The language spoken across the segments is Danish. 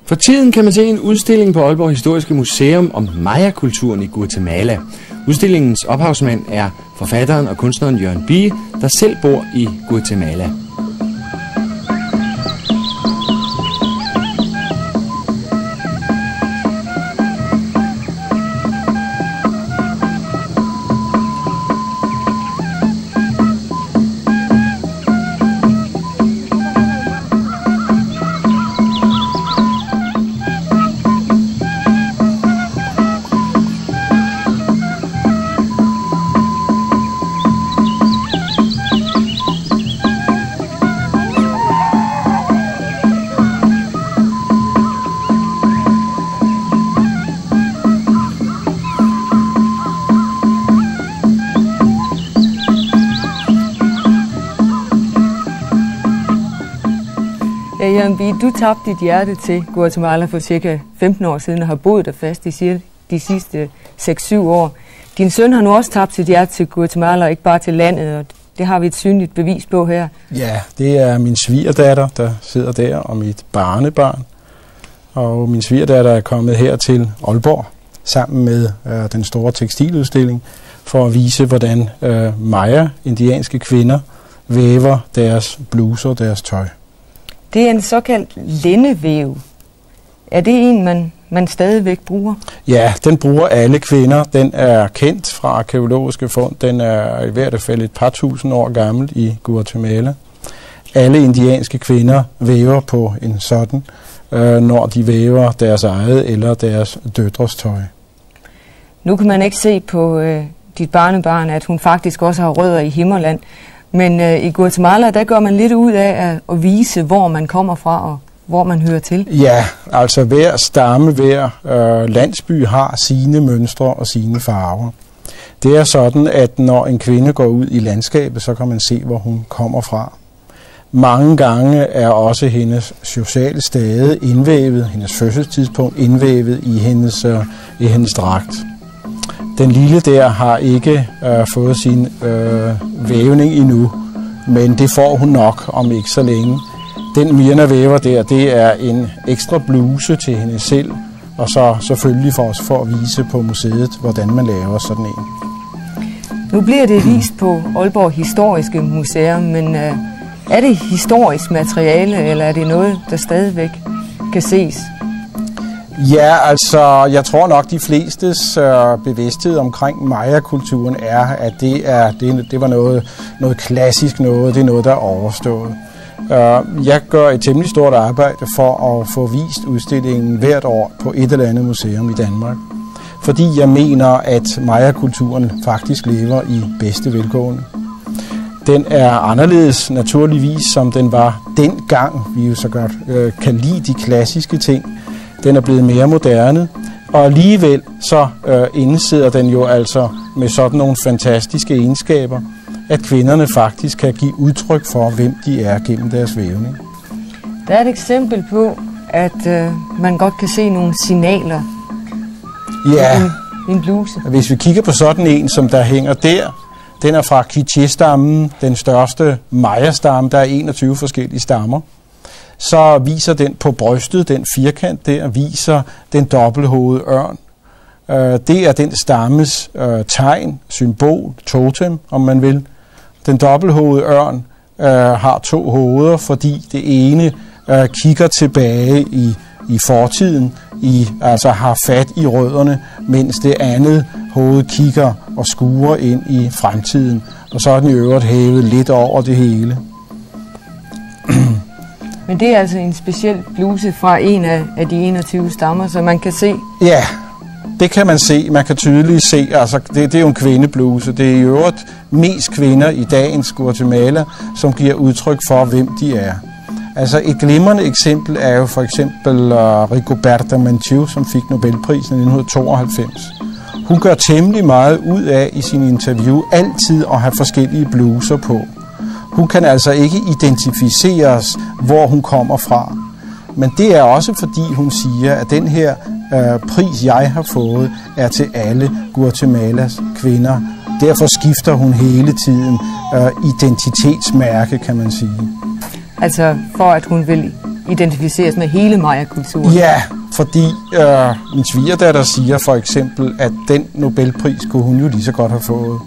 For tiden kan man se en udstilling på Aalborg Historiske Museum om Maya-kulturen i Guatemala. Udstillingens ophavsmand er forfatteren og kunstneren Jørgen Bie, der selv bor i Guatemala. Jørgen Bie, du tabte dit hjerte til Guatemala for cirka 15 år siden og har boet der fast de sidste 6-7 år. Din søn har nu også tabt sit hjerte til Guatemala, og ikke bare til landet, og det har vi et synligt bevis på her. Ja, det er min svigerdatter, der sidder der, og mit barnebarn. Og min svigerdatter er kommet her til Aalborg sammen med den store tekstiludstilling for at vise, hvordan maya-indianske kvinder væver deres bluser og deres tøj. Det er en såkaldt lindevæv. Er det en, man stadigvæk bruger? Ja, den bruger alle kvinder. Den er kendt fra arkæologiske fund. Den er i hvert fald et par tusind år gammel i Guatemala. Alle indianske kvinder væver på en sådan, når de væver deres eget eller deres døtres tøj. Nu kan man ikke se på dit barnebarn, at hun faktisk også har rødder i Himmerland. Men i Guatemala, der gør man lidt ud af at vise, hvor man kommer fra og hvor man hører til. Ja, altså hver stamme, hver landsby har sine mønstre og sine farver. Det er sådan, at når en kvinde går ud i landskabet, så kan man se, hvor hun kommer fra. Mange gange er også hendes sociale stade indvævet, hendes fødselstidspunkt indvævet i hendes dragt. Den lille der har ikke fået sin vævning endnu, men det får hun nok om ikke så længe. Den Mirna væver der, det er en ekstra bluse til hende selv, og så selvfølgelig for at vise på museet, hvordan man laver sådan en. Nu bliver det vist på Aalborg Historiske Museum, men er det historisk materiale, eller er det noget, der stadigvæk kan ses? Ja, altså, jeg tror nok, de flestes bevidsthed omkring maya-kulturen er, at det var noget klassisk noget, det er noget, der er overstået. Jeg gør et temmelig stort arbejde for at få vist udstillingen hvert år på et eller andet museum i Danmark. Fordi jeg mener, at maya-kulturen faktisk lever i bedste velgående. Den er anderledes naturligvis, som den var dengang, vi jo så godt kan lide de klassiske ting. Den er blevet mere moderne, og alligevel så indsidder den jo altså med sådan nogle fantastiske egenskaber, at kvinderne faktisk kan give udtryk for, hvem de er gennem deres vævning. Der er et eksempel på, at man godt kan se nogle signaler i en bluse. Hvis vi kigger på sådan en, som der hænger der, den er fra Quiché-stammen, den største Maya-stamme. Der er 21 forskellige stammer. Så viser den på brystet, den firkant der, viser den dobbelthovedede ørn. Det er den stammes tegn, symbol, totem, om man vil. Den dobbelthovedede ørn har 2 hoveder, fordi det ene kigger tilbage i fortiden, altså har fat i rødderne, mens det andet hoved kigger og skuer ind i fremtiden. Og så er den i øvrigt hævet lidt over det hele. Men det er altså en speciel bluse fra en af de 21 stammer, så man kan se? Ja, det kan man se. Man kan tydeligt se, altså det er jo en kvindebluse. Det er i øvrigt mest kvinder i dagens Guatemala, som giver udtryk for, hvem de er. Altså et glimrende eksempel er jo for eksempel Rigoberta Menchú, som fik Nobelprisen i 1992. Hun gør temmelig meget ud af i sin interview altid at have forskellige bluser på. Hun kan altså ikke identificeres, hvor hun kommer fra. Men det er også fordi hun siger, at den her pris, jeg har fået, er til alle Guatemalas kvinder. Derfor skifter hun hele tiden identitetsmærke, kan man sige. Altså for at hun vil identificeres med hele Maya-kulturen. Ja, fordi min svigerdatter siger for eksempel, at den Nobelpris kunne hun jo lige så godt have fået.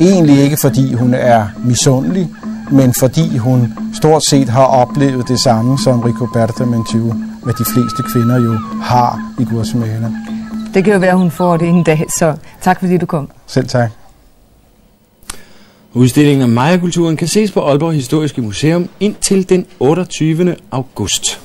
Egentlig ikke fordi hun er misundelig, men fordi hun stort set har oplevet det samme, som Rigoberta Menchú, hvad de fleste kvinder jo har i Guatemala. Det kan jo være, hun får det en dag, så tak fordi du kom. Selv tak. Udstillingen om Maya-kulturen kan ses på Aalborg Historiske Museum indtil den 28. august.